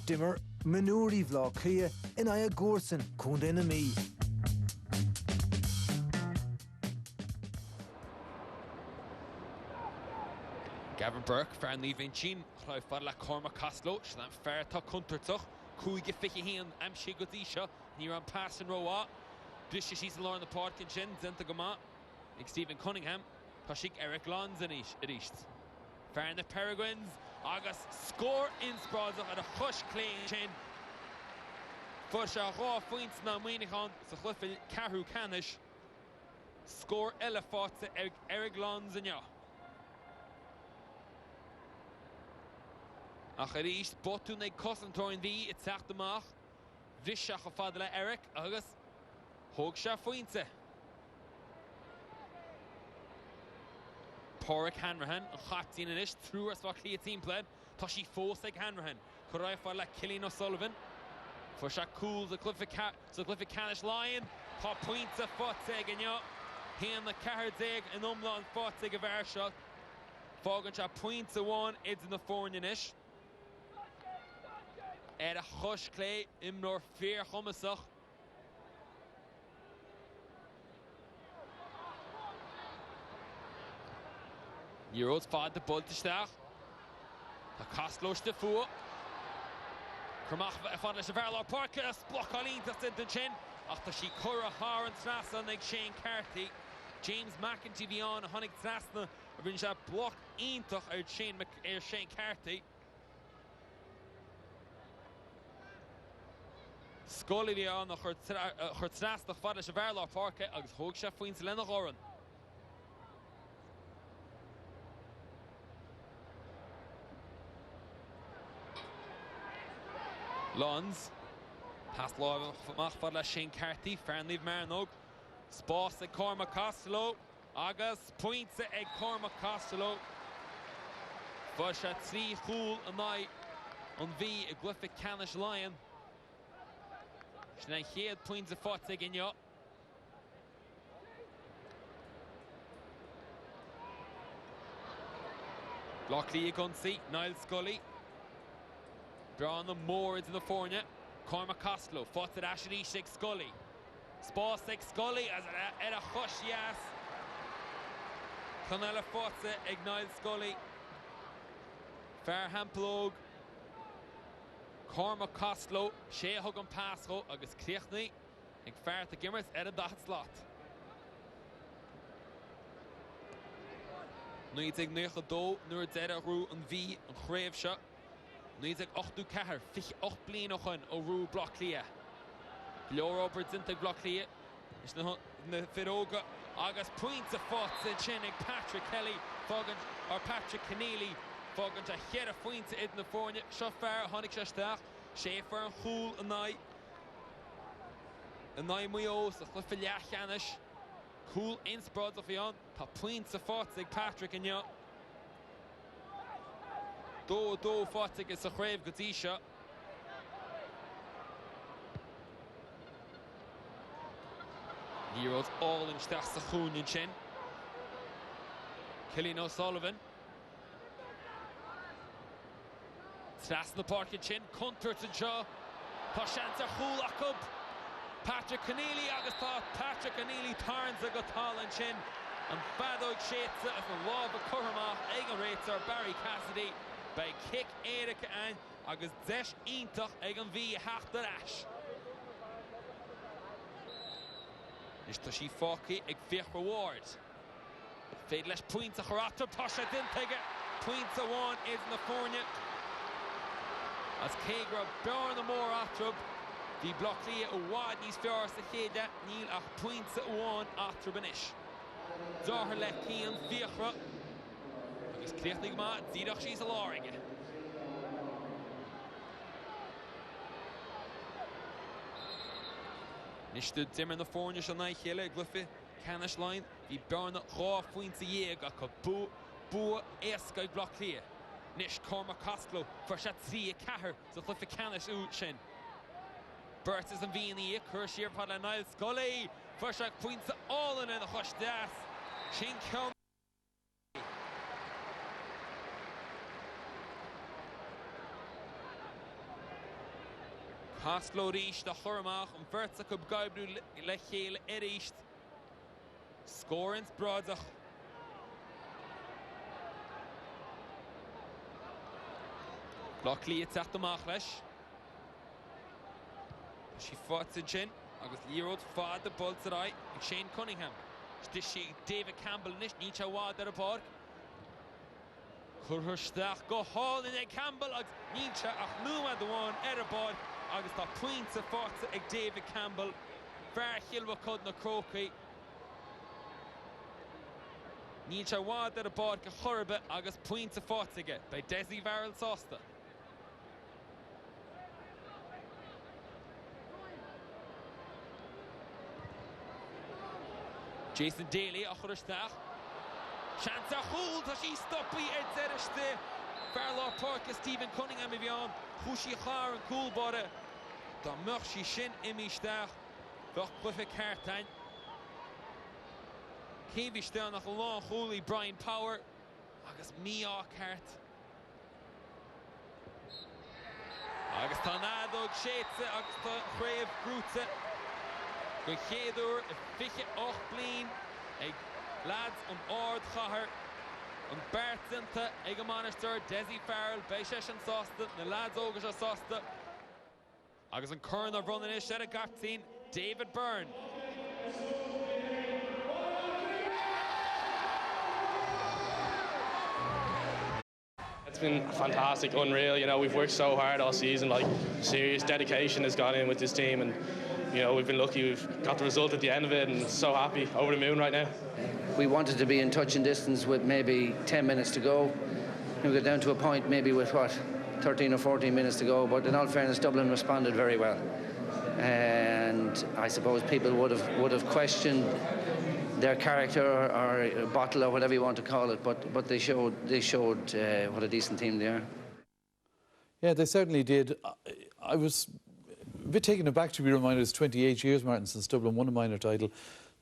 Dimmer manúí bhlá clia in a górsan chun na mí. Gavin Burke, fear leaving Jean, Clough Fadla Cormac Costlow, Shlan Fair to Kuntertuch, Kuiga Ficky Hen, Amshi Godisha, near on pass and row. Disha she's Lauren the Portkin Chin, Zenta Gama, like Stephen Cunningham, Pashik Eric Lons and Ish. Fair in the Peregrines, August score in Spraza at a hush clean chin. Fusha Raw points now Minichon, Sachliffel Kahu Canish. Score Elefort to Eric Lons and ya. Ach is botún ag cosantóin bhí it teach amach bhíseach a fadla Eric agus thug se faointe. Pádraig Hanrahan an chatín inis trúar sa clí team pled tá sí fós ag Hanrahan chu raibh fadla Cillian O'Sullivan for se cool the Clifford Canish Lion tá pointe fóte ag inyo hían na cehardéag an umlá fóte ag a bhar shot fágan se pointe one idir na fórne inis. A hush clay im nor fear chumasach. Euros fad de bultistach. A Costlow de fu. Kermach fad leis Verla Park a block Colleen to the chin. After she Cora Har and Trasna like Shane Carthy. James McIntyre on Honig Trasna. Rin sha block intach Shane Carthy. Scully bhí an chuir tras nach fada se Verla Park agus thug se faoin lena ghoran. Lons pass láimh fada Shane Carthy fearn líomh mar nóg. Spás ag Cormac Costello agus pointe ag Cormac Costello. Fa se trí chúl an nai an bhí ag glyfic Canish Lion. Schnell hier points of footing in your Lockley Guncy, Niall Scully. Drawing the more into the fornia. Cormac Costello, fought at Ashley Shik Scully. Spa 6 Scully as at a hush, yes. Canella Forza, Niall Scully. Fair Hamplog. Cormac Costello, sé hugan Pasco agus Cleachny ag fear the Gimmers at a dot slot. Nuid ag nuach a dó nuair dead a rú an bhí an chréibh se. Nuid ag 8 cehar, fich 8 blian ó chun ó rú bloc lia. Leor Roberts into bloc lia. Is na firóga agus points a fót sa chin ag Patrick Kelly fógan or Patrick Keneally. Fágan a chéad a fointe in na fórne, seo fear tháinig sé isteach, sé fear an chúl an nai. An nai muos a chlufa leachchanis. Chúl insprád a bhí tá pointe fáte ag Patrick in jo. Dó fáte is a chréibh go dtí seo. Heroes all in steach sa chúin in sin. Cillian O'Sullivan. Tras na park chin, Kunter to Joe. Pashanta Khul Akub. Patrick Keneally agus tá Patrick Keneally turns a gotal and chin. And Fadog Shates of a law of a Kurma, Egan Rater, Barry Cassidy. By kick Erika and agus Desh Intach Egan V Hachtar Ash. Is to she Foki ag fich reward. Fadeless points a Harata Tasha didn't take it. Points a one is in the Fornia. As Kegra burn the more atrub, the Blockly a wide these fairs the head that Neil a points at one atrubanish. Zahar left Kian Vichra. Is Cleachnig Ma, Zidach she's a loring. Nishtud Dimmer the Fornish and I Hille, Glyphy, Canish line, the burn at raw points a year, got Boo Eska Blockly. Nish Cormac Costello for shot 3 a Cahar, so Glyphy Canish Uchin. Burtis and Vini, Kershire Padla Niall Scully, for shot points all in the hush das. Shin Kiln. Costello ríist a churmach an bhirrta go gaibbrú le chéile ríist. Scorins bradach. Blockley attack amach leis. She fought to Jin. Agus Leroyd fought the ball today. Shane Cunningham. This she David Campbell nish Nietzsche wad at a park. Kurhurstach go hall in a Campbell. Nietzsche ach numa the one at a ball. Agus the points of fought to David Campbell. Ver Hilwa cod na croquet. Nietzsche wad at a park. Horrible. Agus points of fought to get by Desi Varel Sosta. Jason Daly a churistach. Chance a hold as she stoppy Ed Zerishte. Farlar Park Stephen Cunningham i bhíon. Chushi Char and cool body. Da mach she shin imistach. Doch Cliffy Cartain. Kevish down nach long holy Brian Power. Agus Mia Cart. Agus Tanado Shetse agus ta Crave Grutze. Go chéadúr a fiche och blin ag lads ord chahar an Bertinta ag a manister Desi Farrell beishesh an sosta na lads ógus a sosta agus an curn of running ish at a gartín David Byrne. It's been fantastic, unreal. You know, we've worked so hard all season, like serious dedication has gone in with this team, and you know, we've been lucky, we've got the result at the end of it, and so happy, over the moon right now. We wanted to be in touching distance with maybe 10 minutes to go. We got down to a point maybe with, what, 13 or 14 minutes to go, but in all fairness, Dublin responded very well. And I suppose people would have questioned their character or bottle or whatever you want to call it, but they showed what a decent team they are. Yeah, they certainly did. I was a bit taken aback to be reminded it's 28 years, Martin, since Dublin won a minor title.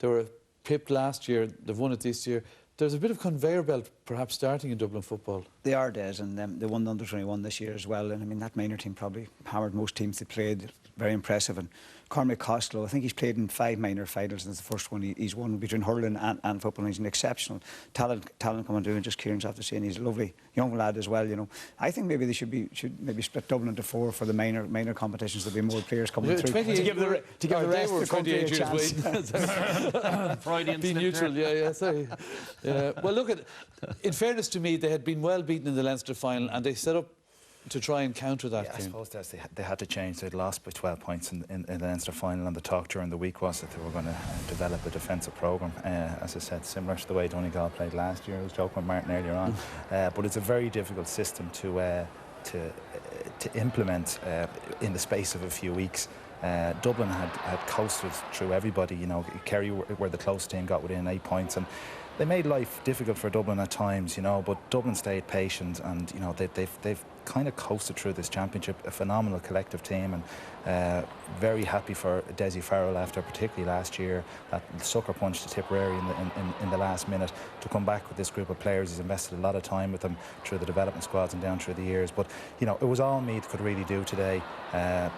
They were pipped last year, they've won it this year. There's a bit of conveyor belt perhaps starting in Dublin football. They are dead, and they won the under-21 this year as well. And I mean, that minor team probably hammered most teams they played. Very impressive. And Cormac Costello, I think he's played in 5 minor finals, and it's the first one he's won between hurling and football. And he's an exceptional talent coming through, and just Kieran's after saying he's a lovely young lad as well. You know, I think maybe they should maybe split Dublin into 4 for the minor competitions. There'll be more players coming through to give the rest of the country a chance. Freudian be neutral, yeah. Sorry. Well, look, in fairness to me, they had been well beaten in the Leinster final, and they set up to try and counter that. Yeah, I suppose they had to change. They'd lost by 12 points in the Leinster final, and the talk during the week was that they were going to develop a defensive programme. As I said, similar to the way Donegal played last year. I was joking with Martin earlier on, but it's a very difficult system to implement in the space of a few weeks. Dublin had coasted through everybody. You know, Kerry were the closest team, got within 8 points, and they made life difficult for Dublin at times, you know, but Dublin stayed patient, and you know they've kind of coasted through this championship. A phenomenal collective team, and very happy for Desi Farrell after particularly last year that sucker punch to Tipperary in the last minute to come back with this group of players. He's invested a lot of time with them through the development squads and down through the years, but you know, it was all Meath could really do today.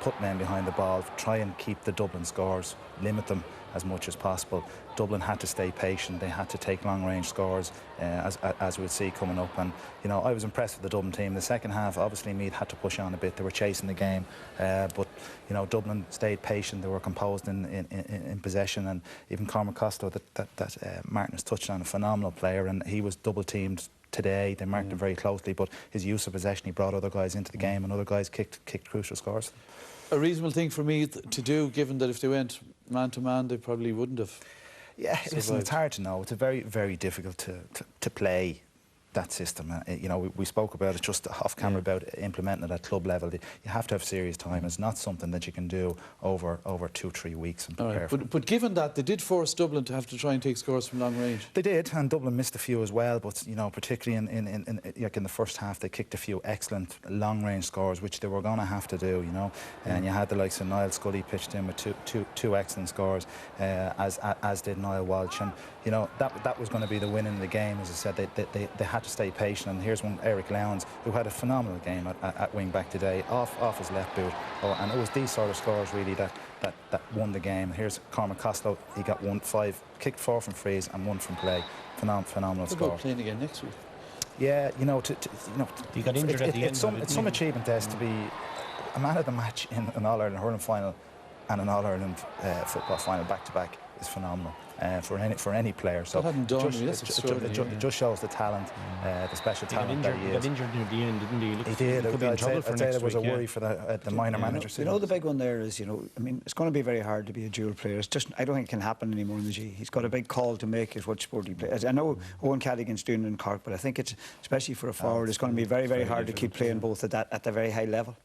Put men behind the ball, try and keep the Dublin scores, limit them as much as possible. Dublin had to stay patient. They had to take long-range scores, as we'll see coming up. And you know, I was impressed with the Dublin team. The second half, obviously, Meath had to push on a bit. They were chasing the game, but you know, Dublin stayed patient. They were composed in possession, and even Cormac Costello, that Martin has touched on, a phenomenal player, and he was double-teamed today. They marked him very closely, but his use of possession, he brought other guys into the game, and other guys kicked crucial scores. A reasonable thing for me to do, given that if they went man-to-man, they probably wouldn't have. Yeah, listen, it's hard to know. It's a very, very difficult to play that system. You know, we spoke about it just off camera about implementing it at club level. You have to have serious time. It's not something that you can do over 2-3 weeks and prepare for. But given that, they did force Dublin to have to try and take scores from long range. They did, and Dublin missed a few as well. But you know, particularly in the first half, they kicked a few excellent long range scores, which they were going to have to do. You know, and you had the likes of Niall Scully pitched in with two excellent scores, as did Niall Walsh, and you know that was going to be the win in the game. As I said, they had to stay patient. And here's one, Eric Lowndes, who had a phenomenal game at wing back today, off his left boot. And it was these sort of scores really that won the game. Here's Cormac Costello, he got 1-5, kicked 4 from frees and 1 from play. Phenomenal score. About playing again next week. Yeah, you know, he got injured at the end. It's some achievement, Des, to be a man of the match in an All-Ireland hurling final and an All-Ireland football final back-to-back is phenomenal for any player. So it just shows the talent, the special talent that he is. He got injured near the end, didn't he? He did. I'd say there was a worry for the minor managers. You know, the big one there is, I mean, it's going to be very hard to be a dual player. It's just, I don't think it can happen anymore in the G. He's got a big call to make at what sport he plays. I know Owen Cadigan's doing it in Cork, but I think it's, especially for a forward, it's going to be very, very hard to keep playing both at the very high level.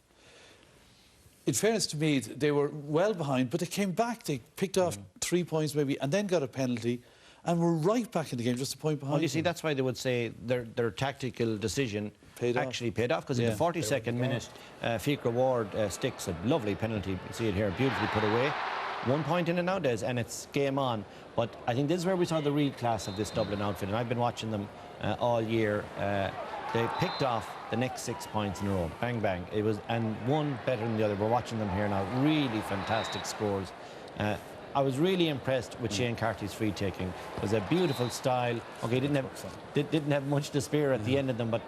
In fairness to Meath, they were well behind, but they came back. They picked off 3 points maybe, and then got a penalty, and were right back in the game, just a point behind. Well, you see, that's why they would say their tactical decision actually paid off, because in the 42nd minute, Fiachra Ward sticks a lovely penalty. You see it here, beautifully put away. 1 point in it nowadays, and it's game on. But I think this is where we saw the real class of this Dublin outfit, and I've been watching them all year. They picked off the next 6 points in a row, bang bang. It was, and one better than the other. We're watching them here now. Really fantastic scores. I was really impressed with Shane Carty's free taking. It was a beautiful style. Okay, didn't have much to spare at the end of them, but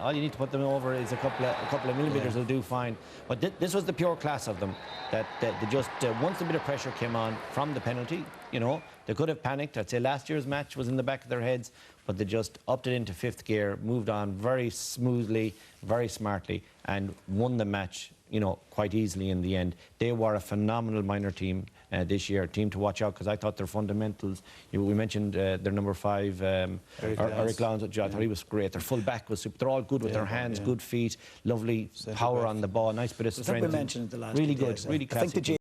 all you need to put them over is a couple of millimetres will do fine. But this was the pure class of them. That they just once a bit of pressure came on from the penalty, they could have panicked. I'd say last year's match was in the back of their heads, but they just upped it into 5th gear, moved on very smoothly, very smartly, and won the match, quite easily in the end. They were a phenomenal minor team this year, team to watch out, because I thought their fundamentals, we mentioned their number 5, Eric Lowndes, I thought he was great. Their full back was super. They're all good with their hands, good feet, lovely power on the ball, nice bit of strength. I think we mentioned the last really good, really classy.